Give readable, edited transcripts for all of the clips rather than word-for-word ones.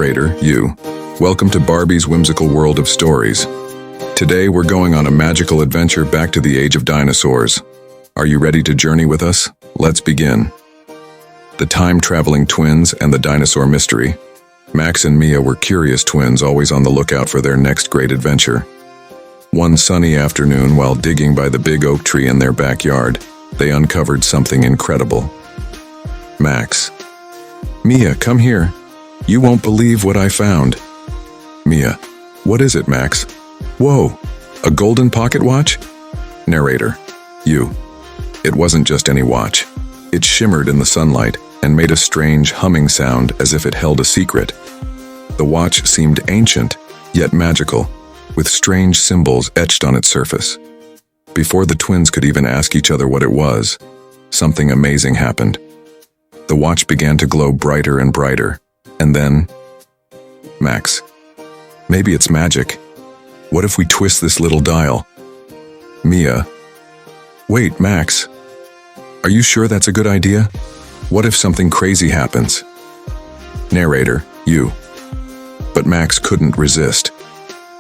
Narrator, you. Welcome to Barbie's whimsical world of stories. Today we're going on a magical adventure back to the age of dinosaurs. Are you ready to journey with us? Let's begin. The time-traveling twins and the dinosaur mystery. Max and Mia were curious twins, always on the lookout for their next great adventure. One sunny afternoon, while digging by the big oak tree in their backyard, they uncovered something incredible. Max. Mia, come here. You won't believe what I found. Mia. What is it, Max? Whoa, a golden pocket watch? Narrator. You. It wasn't just any watch. It shimmered in the sunlight and made a strange humming sound as if it held a secret. The watch seemed ancient, yet magical, with strange symbols etched on its surface. Before the twins could even ask each other what it was, something amazing happened. The watch began to glow brighter and brighter, and then... Max. Maybe it's magic. What if we twist this little dial? Mia. Wait, Max. Are you sure that's a good idea? What if something crazy happens? Narrator, you. But Max couldn't resist.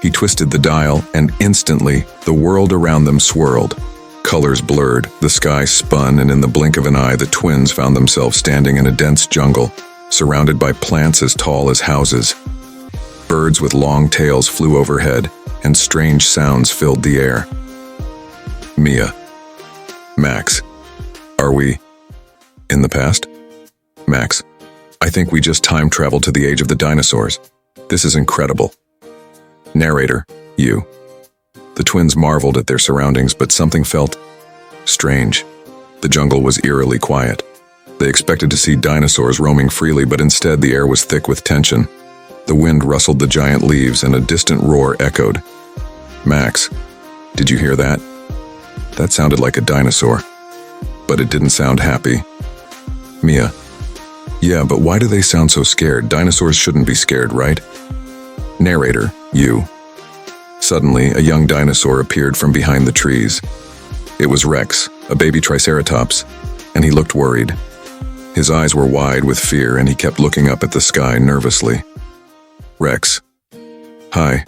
He twisted the dial, and instantly, the world around them swirled. Colors blurred, the sky spun, and in the blink of an eye, the twins found themselves standing in a dense jungle, surrounded by plants as tall as houses. Birds with long tails flew overhead, and strange sounds filled the air. Mia. Max. Are we in the past? Max. I think we just time traveled to the age of the dinosaurs. This is incredible. Narrator, you. The twins marveled at their surroundings, but something felt strange. The jungle was eerily quiet. They expected to see dinosaurs roaming freely, but instead the air was thick with tension. The wind rustled the giant leaves and a distant roar echoed. Max, did you hear that? That sounded like a dinosaur, but it didn't sound happy. Mia. Yeah, but why do they sound so scared? Dinosaurs shouldn't be scared, right? Narrator, you. Suddenly, a young dinosaur appeared from behind the trees. It was Rex, a baby triceratops, and he looked worried. His eyes were wide with fear, and he kept looking up at the sky nervously. Rex. Hi.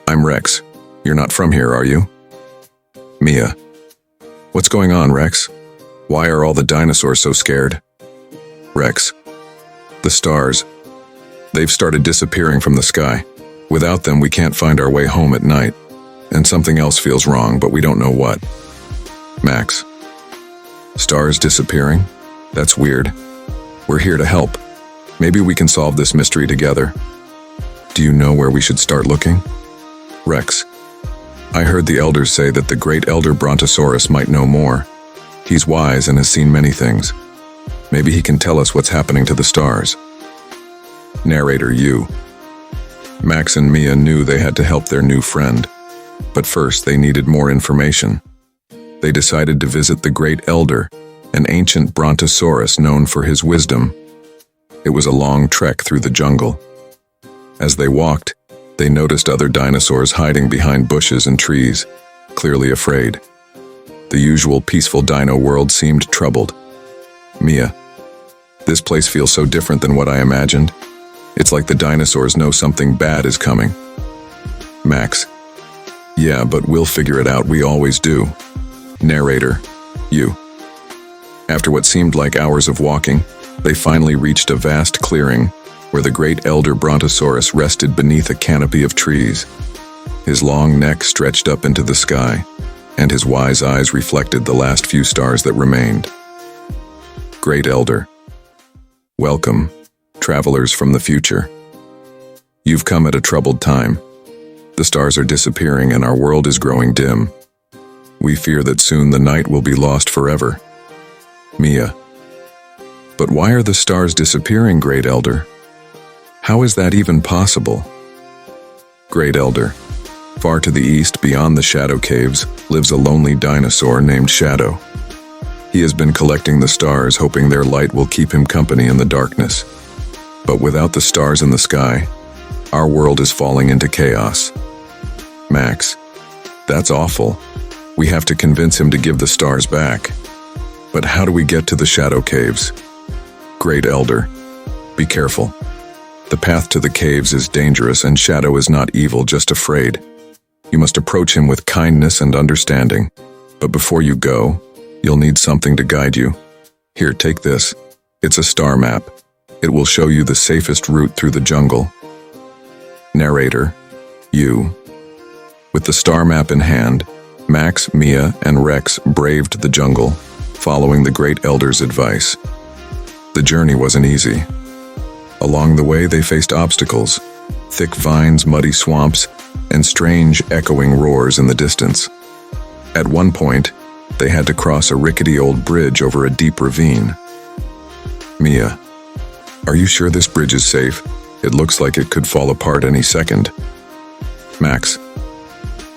I'm Rex. You're not from here, are you? Mia. What's going on, Rex? Why are all the dinosaurs so scared? Rex. The stars. They've started disappearing from the sky. Without them, we can't find our way home at night. And something else feels wrong, but we don't know what. Max. Stars disappearing? That's weird. We're here to help. Maybe we can solve this mystery together. Do you know where we should start looking? Rex. I heard the elders say that the great elder Brontosaurus might know more. He's wise and has seen many things. Maybe he can tell us what's happening to the stars. Narrator, you. Max and Mia knew they had to help their new friend, but first they needed more information. They decided to visit the great elder, an ancient Brontosaurus known for his wisdom. It was a long trek through the jungle. As they walked, they noticed other dinosaurs hiding behind bushes and trees, clearly afraid. The usual peaceful dino world seemed troubled. Mia. This place feels so different than what I imagined. It's like the dinosaurs know something bad is coming. Max. Yeah, but we'll figure it out, we always do. Narrator, you. After what seemed like hours of walking, they finally reached a vast clearing where the great elder Brontosaurus rested beneath a canopy of trees. His long neck stretched up into the sky, and his wise eyes reflected the last few stars that remained. Great Elder. Welcome, travelers from the future. You've come at a troubled time. The stars are disappearing and our world is growing dim. We fear that soon the night will be lost forever. Mia. But why are the stars disappearing, Great Elder? How is that even possible? Great Elder. Far to the east, beyond the Shadow Caves, lives a lonely dinosaur named Shadow. He has been collecting the stars, hoping their light will keep him company in the darkness. But without the stars in the sky, our world is falling into chaos. Max. That's awful. We have to convince him to give the stars back. But how do we get to the Shadow Caves? Great Elder. Be careful. The path to the caves is dangerous and Shadow is not evil, just afraid. You must approach him with kindness and understanding. But before you go, you'll need something to guide you. Here, take this. It's a star map. It will show you the safest route through the jungle. Narrator, you. With the star map in hand, Max, Mia, and Rex braved the jungle, following the Great Elder's advice. The journey wasn't easy. Along the way, they faced obstacles, thick vines, muddy swamps, and strange, echoing roars in the distance. At one point, they had to cross a rickety old bridge over a deep ravine. Mia, are you sure this bridge is safe? It looks like it could fall apart any second. Max,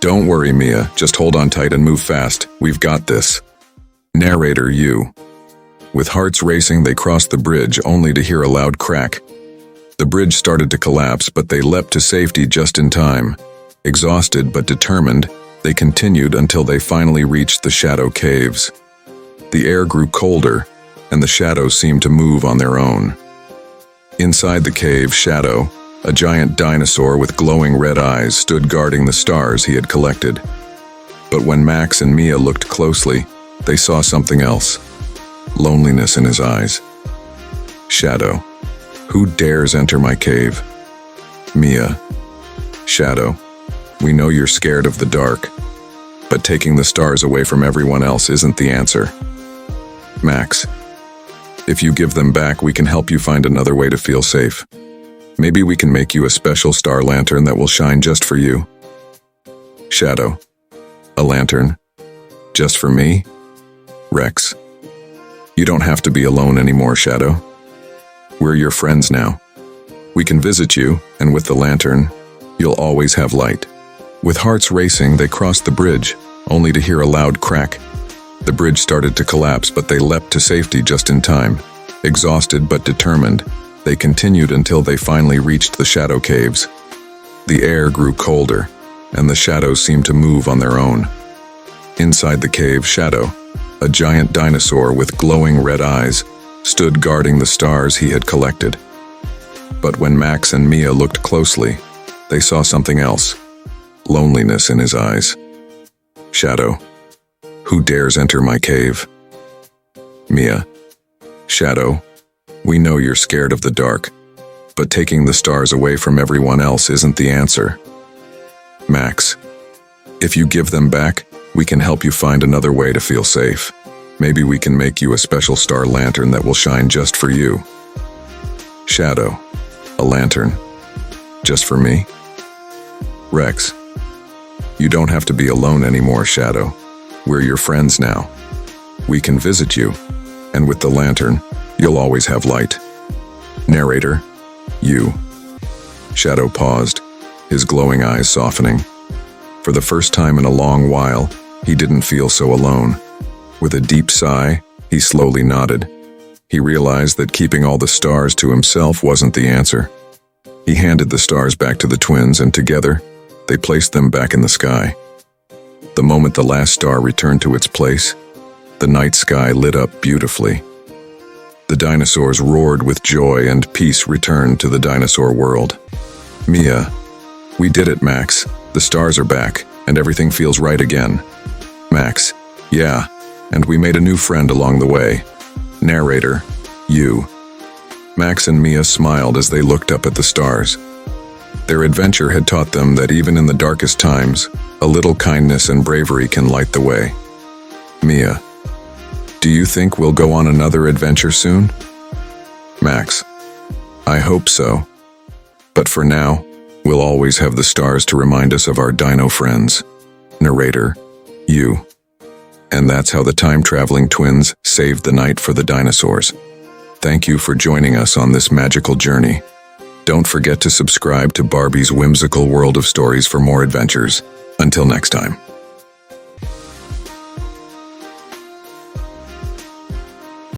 don't worry, Mia. Just hold on tight and move fast. We've got this. Narrator, you. With hearts racing, they crossed the bridge only to hear a loud crack. The bridge started to collapse, but they leapt to safety just in time. Exhausted but determined, they continued until they finally reached the Shadow Caves. The air grew colder, and the shadows seemed to move on their own. Inside the cave, Shadow, a giant dinosaur with glowing red eyes, stood guarding the stars he had collected. But when Max and Mia looked closely, they saw something else. Loneliness in his eyes. Shadow, who dares enter my cave? Mia, Shadow, we know you're scared of the dark, but taking the stars away from everyone else isn't the answer. Max, if you give them back, we can help you find another way to feel safe. Maybe we can make you a special star lantern that will shine just for you. Shadow, a lantern? Just for me? Rex, you don't have to be alone anymore, Shadow. We're your friends now. We can visit you, and with the lantern, you'll always have light. With hearts racing, they crossed the bridge, only to hear a loud crack. The bridge started to collapse, but they leapt to safety just in time. Exhausted but determined, they continued until they finally reached the Shadow Caves. The air grew colder, and the shadows seemed to move on their own. Inside the cave, Shadow, a giant dinosaur with glowing red eyes, stood guarding the stars he had collected. But when Max and Mia looked closely, they saw something else. Loneliness in his eyes. Shadow, who dares enter my cave? Mia, Shadow, we know you're scared of the dark, but taking the stars away from everyone else isn't the answer. Max, if you give them back, we can help you find another way to feel safe. Maybe we can make you a special star lantern that will shine just for you. Shadow, a lantern, just for me? Rex, you don't have to be alone anymore, Shadow. We're your friends now. We can visit you, and with the lantern, you'll always have light. Narrator, you. Shadow paused, his glowing eyes softening. For the first time in a long while, he didn't feel so alone. With a deep sigh, he slowly nodded. He realized that keeping all the stars to himself wasn't the answer. He handed the stars back to the twins, and together, they placed them back in the sky. The moment the last star returned to its place, the night sky lit up beautifully. The dinosaurs roared with joy, and peace returned to the dinosaur world. Mia, we did it, Max. The stars are back, and everything feels right again. Max, yeah, and we made a new friend along the way. Narrator, you. Max and Mia smiled as they looked up at the stars. Their adventure had taught them that even in the darkest times, a little kindness and bravery can light the way. Mia, do you think we'll go on another adventure soon? Max, I hope so. But for now, we'll always have the stars to remind us of our dino friends. Narrator, you. And that's how the time-traveling twins saved the night for the dinosaurs. Thank you for joining us on this magical journey. Don't forget to subscribe to Barbie's Whimsical World of Stories for more adventures. Until next time.